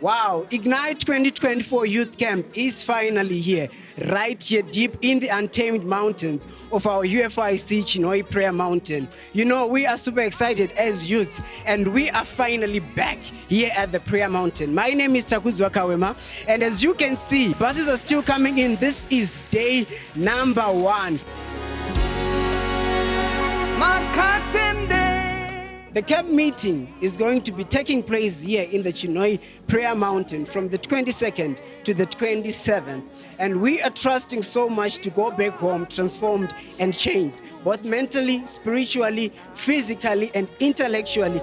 Wow, Ignite 2024 Youth Camp is finally here, right here deep in the untamed mountains of our UFIC Chinhoyi Prayer Mountain. You know, we are super excited as youths, and we are finally back here at the Prayer Mountain. My name is Takuzwa Kawema, and as you can see, buses are still coming in. This is day number 1. The camp meeting is going to be taking place here in the Chinhoyi Prayer Mountain from the 22nd to the 27th. And we are trusting so much to go back home transformed and changed, both mentally, spiritually, physically, and intellectually.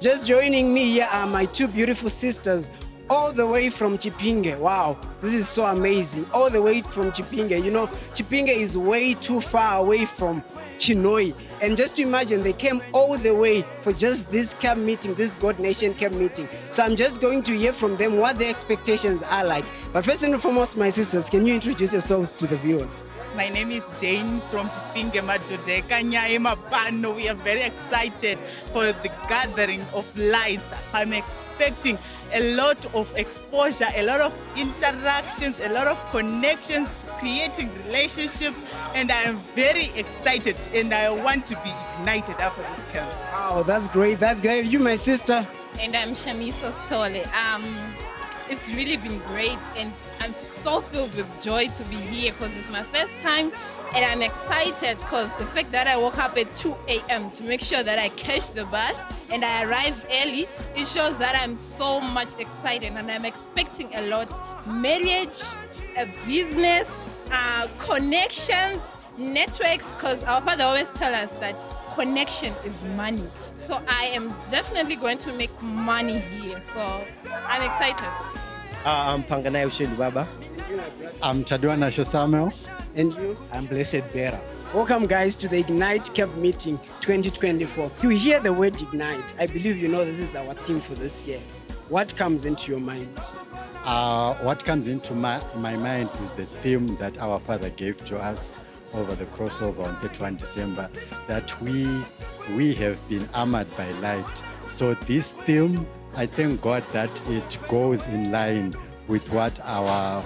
Just joining me here are my two beautiful sisters, all the way from Chipinge. Wow, this is so amazing. All the way from Chipinge. You know, Chipinge is way too far away from Chinhoyi. And just to imagine, they came all the way for just this camp meeting, this God Nation camp meeting. So I'm just going to hear from them what their expectations are like. But first and foremost, my sisters, can you introduce yourselves to the viewers? My name is Jane from Chipinge Madodeka Nyaima Pano. We are very excited for the gathering of lights. I'm expecting a lot of exposure, a lot of interactions, a lot of connections, creating relationships, and I am very excited and I want to be ignited after this camp. Wow, that's great. That's great. You, my sister? And I'm Shamiso Stole. It's really been great, and I'm so filled with joy to be here because it's my first time, and I'm excited because the fact that I woke up at 2 a.m. to make sure that I catch the bus and I arrive early, it shows that I'm so much excited and I'm expecting a lot. Marriage, a business, connections, networks, because our father always tells us that connection is money. So I am definitely going to make money here. So I'm excited. I'm Panganai Ushedi Baba. I'm Chadwana Samuel. And you? I'm Blessed Bera. Welcome, guys, to the Ignite Camp Meeting 2024. You hear the word Ignite. I believe you know this is our theme for this year. What comes into your mind? What comes into my mind is the theme that our Father gave to us over the crossover on 31 December, that we have been armored by light. So this theme, I thank God that it goes in line with what our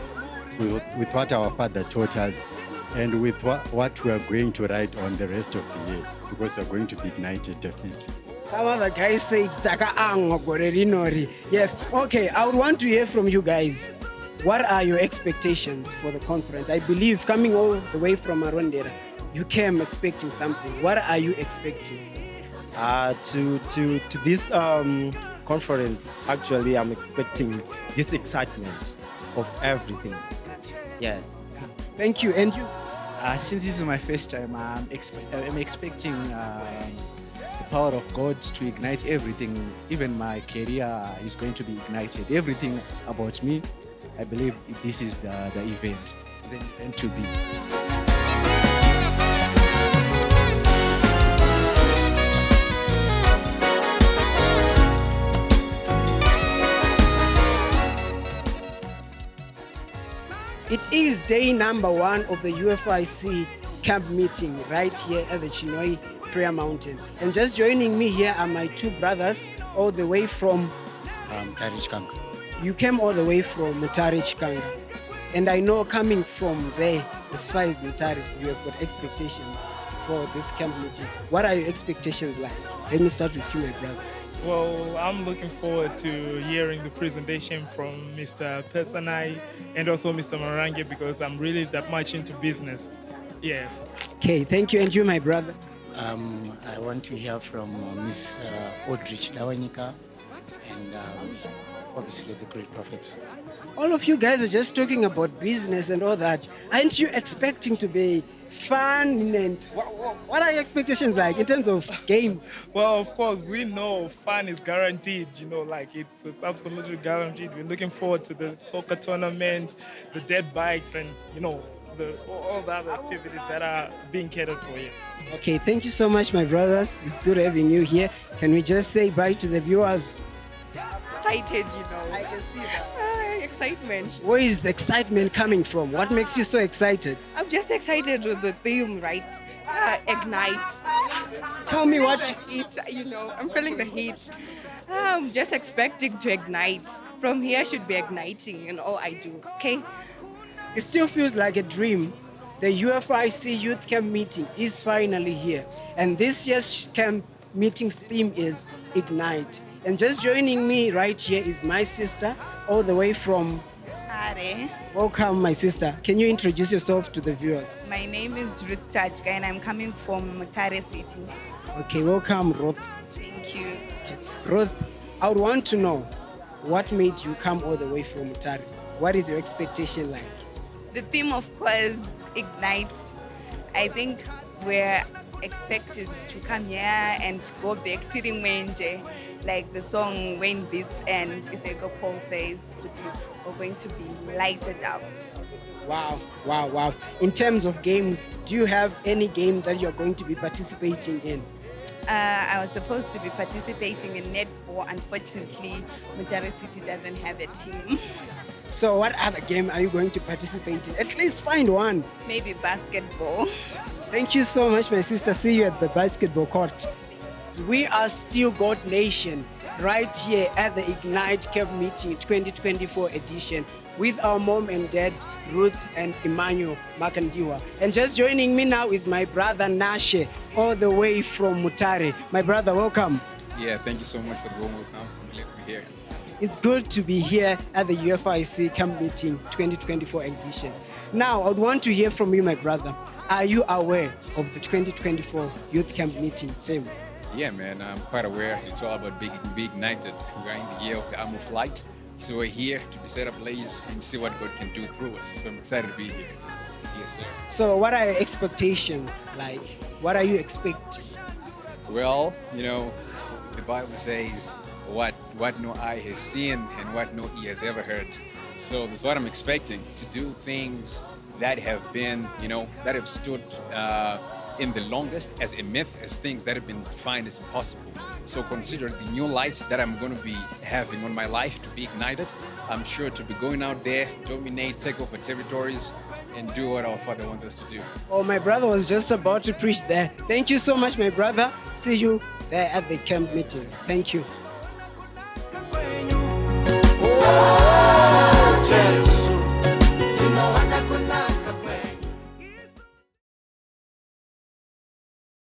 Father taught us, and with what we are going to write on the rest of the year, because we are going to be ignited definitely. Some other guys said, Taka ango gorelinori. Yes, okay, I would want to hear from you guys. What are your expectations for the conference? I believe coming all the way from Arondera, you came expecting something. What are you expecting? To this conference, actually, I'm expecting this excitement of everything. Yes. Thank you. And you? Since this is my first time, I'm expecting the power of God to ignite everything. Even my career is going to be ignited. Everything about me, I believe this is the event. It's an event to be. It is day number 1 of the UFIC camp meeting right here at the Chinhoyi Prayer Mountain. And just joining me here are my two brothers, all the way from Mutare Kanga. You came all the way from Mutare Kanga. And I know coming from there, as far as Mutare, you have got expectations for this camp meeting. What are your expectations like? Let me start with you, my brother. Well, I'm looking forward to hearing the presentation from Mr. Pesanai and also Mr. Marange, because I'm really that much into business. Yes. Okay, thank you. And you, my brother? I want to hear from Miss Audrich Dawanika and obviously the great prophets. All of you guys are just talking about business and all that. Aren't you expecting to be fun? And what are your expectations like in terms of games? Well, of course, we know fun is guaranteed, like it's absolutely guaranteed. We're looking forward to the soccer tournament, the dead bikes, and, all the other activities that are being catered for here. Okay, thank you so much, my brothers. It's good having you here. Can we just say bye to the viewers? Excited, you know. I can see that. Excitement. Where is the excitement coming from? What makes you so excited? I'm just excited with the theme, right? Ignite. Tell me what. Heat, you know, I'm feeling the heat. I'm just expecting to ignite. From here, I should be igniting in all I do, okay? It still feels like a dream. The UFIC Youth Camp meeting is finally here. And this year's camp meeting's theme is Ignite. And just joining me right here is my sister, all the way from... Hi. Welcome, my sister. Can you introduce yourself to the viewers? My name is Ruth Tajka and I'm coming from Mutare City. Okay, welcome, Ruth. Thank you. Okay. Ruth, I would want to know what made you come all the way from Mutare? What is your expectation like? The theme, of course, Ignite. I think we're expected to come here and go back to the Mwenje, like the song Wayne Beats and Iseko Paul says, we're going to be lighted up. Wow, wow, wow. In terms of games, do you have any game that you're going to be participating in? I was supposed to be participating in netball. Unfortunately, Mutare City doesn't have a team. So what other game are you going to participate in? At least find one. Maybe basketball. Thank you so much, my sister. See you at the basketball court. We are still God Nation right here at the Ignite Camp Meeting 2024 edition with our mom and dad, Ruth and Emmanuel Makandiwa. And just joining me now is my brother Nashe, all the way from Mutare. My brother, welcome. Yeah, thank you so much for the warm welcome. I'm glad to be here. It's good to be here at the UFIC Camp Meeting 2024 edition. Now, I would want to hear from you, my brother. Are you aware of the 2024 Youth Camp Meeting theme? Yeah, man, I'm quite aware. It's all about being ignited. We're in the year of the arm of light. So we're here to be set ablaze and see what God can do through us. So I'm excited to be here. Yes, sir. So what are your expectations like? What are you expecting? Well, you know, the Bible says what no eye has seen and what no ear has ever heard. So that's what I'm expecting, to do things that have been, you know, that have stood in the longest as a myth, as things that have been defined as impossible. So consider the new light that I'm going to be having on my life to be ignited. I'm sure to be going out there, dominate, take over territories, and do what our Father wants us to do. Oh, my brother was just about to preach there. Thank you so much, my brother. See you there at the camp meeting. Thank you.